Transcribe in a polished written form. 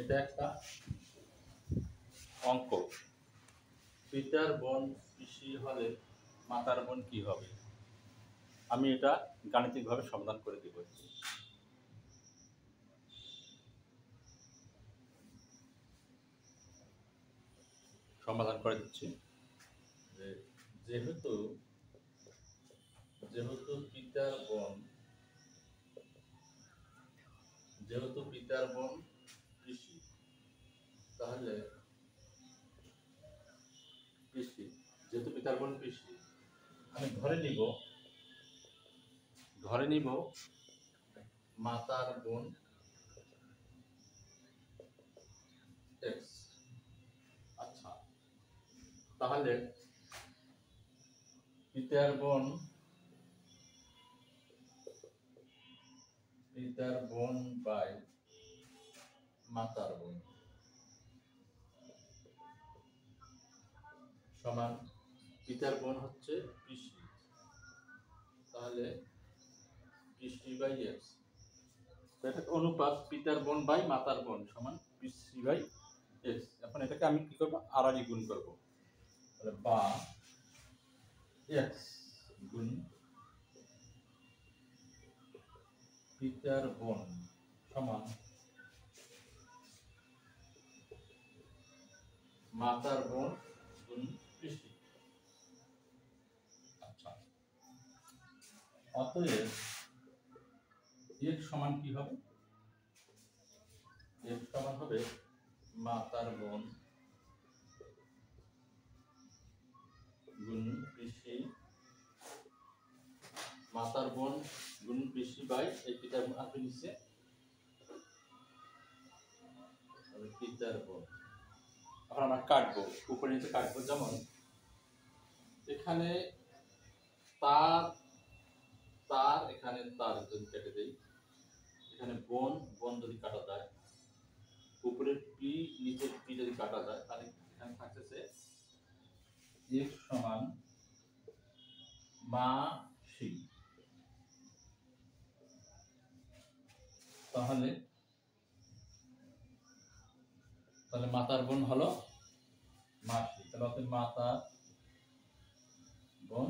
এটা একটা অঙ্ক। পিতার বোন পিসি হলে মাতার বোন কি হবে? আমি এটা গাণিতিকভাবে সমাধান করে দেব। সমাধান করে দিচ্ছি। যেহেতু পিতার বোন পিসি, তাহলে যেহেতু পিতার বোন পিসি, আমি ধরে নিব মাতার বোন এক্স। আচ্ছা, তাহলে পিতার বোন বাই মাতার বোন সমান, পিতার বোন হচ্ছে পিসি, তাহলে পিসি বাই এক্স। এটা অনুপাত পিতার বোন বাই মাতার বোন সমান পিসি বাই এক্স। এখন এটাকে আমি কি করবো, আড়াআড়ি গুণ করবো, তাহলে বা এক্স গুণ পিতার বোন সমান মাতার বোন গুণ পিসি। আচ্ছা, অতএব এক্স সমান কি হবে? এক্স সমান হবে মাতার বোন গুণ পিসি, মাতার বোন গুণ পিসি বাই এই পিতার বোন আপনি নিচ্ছে পিতার বোন। এখন আমরা কাটবো, উপরে নিচে কাটবো। যেমন এখানে তার এখানে তার যদি কেটে দেই, এখানে বোন যদি কাটা যায়, উপরে পি নিচে পি যদি কাটা যায়, তাহলে এখানে থাকতেছে x সমান মাসি। তাহলে মাতার বোন হলো মাসি, তাহলে মাতার বোন